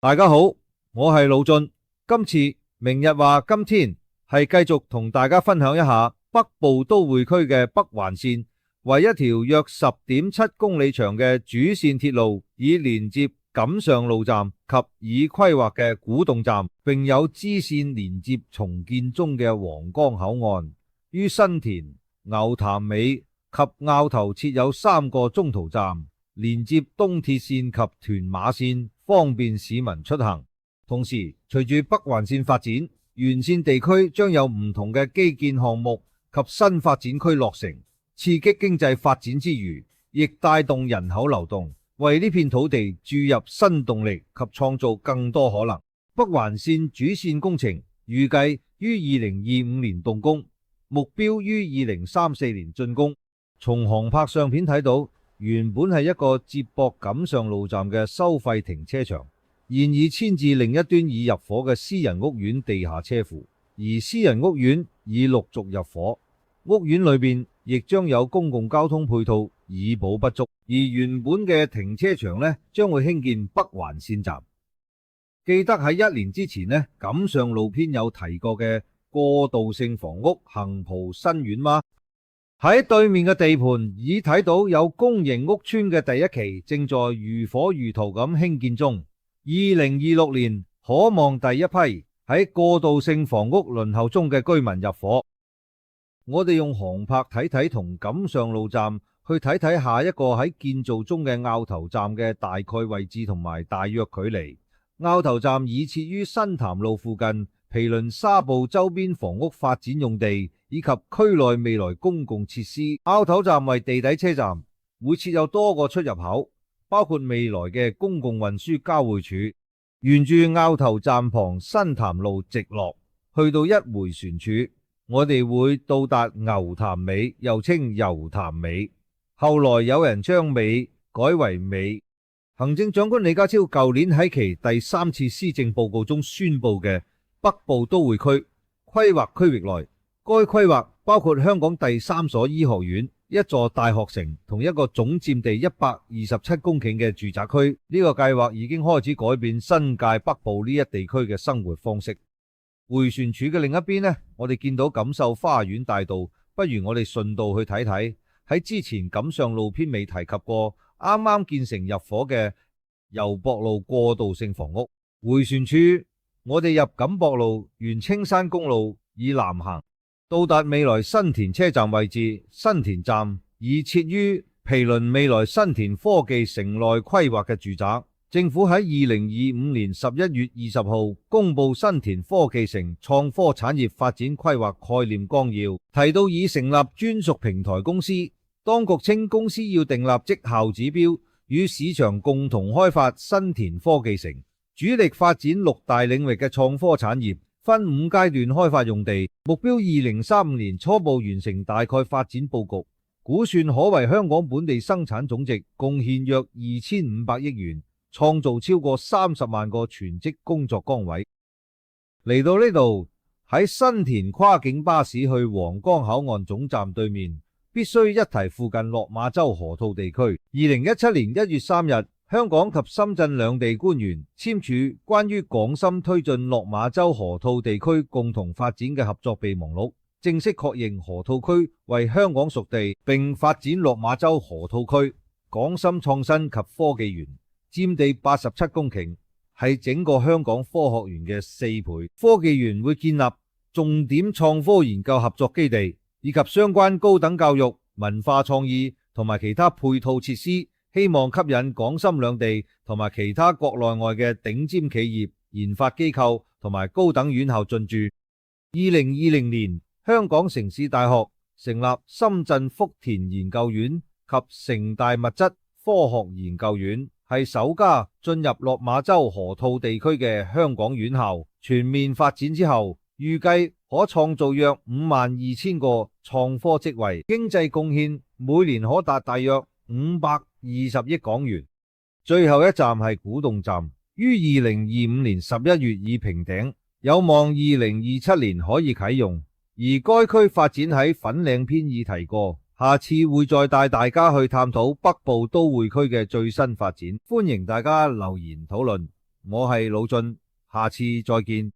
大家好，我係魯俊。今次明日話今天係繼續同大家分享一下北部都會區嘅北環綫，為一條約10.7公里長嘅主綫鐵路，以連接錦上路站及已規劃嘅古洞站，並有支綫連接重建中嘅皇崗口岸，於新田、牛潭尾及坳頭設有3個中途站，連接東鐵綫及屯馬綫，方便市民出行。同時，隨住北環綫發展，沿綫地區將有唔同嘅基建項目及新發展區落成，刺激經濟發展之餘，亦帶動人口流動，為呢片土地注入新動力及創造更多可能。北環綫主綫工程預計於2025年動工，目標於2034年竣工。從航拍相片睇到，原本係一個接駁錦上路站嘅收費停車場，現已遷至另一端已入伙嘅私人屋苑地下車庫，而私人屋苑已陸續入伙，屋苑裏邊亦將有公共交通配套，以補不足。而原本嘅停車場呢，將會興建北環綫站。記得喺1年之前呢，錦上路篇有提過嘅過渡性房屋杏浦新苑嗎？喺對面嘅地盤已睇到有公營屋邨嘅第一期正在如火如荼咁興建中，2026年可望第一批喺過渡性房屋輪候中嘅居民入伙。我哋用航拍睇睇同錦上路站去睇睇下一個喺建造中嘅坳頭站嘅大概位置同埋大約距離。坳頭站已設於新潭路附近毗鄰沙埔周邊房屋發展用地以及區內未來公共設施。坳頭站為地底車站，會設有多個出入口，包括未來嘅公共運輸交匯處。沿住坳頭站旁新潭路直落，去到一回旋處，我哋會到達牛潭尾，又稱油潭尾。後來有人將尾改為尾。行政長官李家超舊年喺其第3次施政報告中宣布嘅北部都會區規劃區域內，該規劃包括香港第3所醫學院、一座大學城同一個總佔地127公頃嘅住宅區。呢個計劃已經開始改變新界北部呢一地區嘅生活方式。回旋處嘅另一邊呢，我哋見到錦繡花園大道，不如我哋順道去睇睇。喺之前錦上路篇未提及過，啱啱建成入伙嘅油博路過渡性房屋。回旋處，我哋入錦博路，沿青山公路以南行，到達未來新田車站位置。新田站已設於毗鄰未來新田科技城內規劃嘅住宅。政府喺2025年11月20號公布新田科技城創科產業發展規劃概念綱要，提到已成立專屬平台公司。當局稱公司要訂立績效指標，與市場共同開發新田科技城，主力發展6大領域嘅創科產業，分5階段開發用地，目標2035年初步完成大概發展佈局，估算可為香港本地生產總值貢獻約2500億元，創造超過30萬個全職工作崗位。嚟到呢度，喺新田跨境巴士去皇崗口岸總站對面，必須一提附近落馬洲河套地區。2017年1月3日，香港及深圳兩地官員簽署關於港深推進落馬洲河套地區共同發展嘅合作備忘錄，正式確認河套區為香港屬地，並發展落馬洲河套區港深創新及科技園，佔地87公頃，係整個香港科學園嘅4倍。科技園會建立重點創科研究合作基地，以及相關高等教育、文化創意同埋其他配套設施，希望吸引港深兩地同埋其他國內外嘅頂尖企業、研發機構同埋高等院校進駐。2020年，香港城市大學成立深圳福田研究院及城大物質科學研究院，係首家進入落馬洲河套地區嘅香港院校。全面發展之後，預計可創造約52000個創科職位，經濟貢獻每年可達大約520億港元。最後一站係古洞站，於2025年11月已平頂，有望2027年可以啟用。而該區發展喺粉嶺篇已提過，下次會再帶大家去探討北部都會區嘅最新發展，歡迎大家留言討論。我係魯俊，下次再見。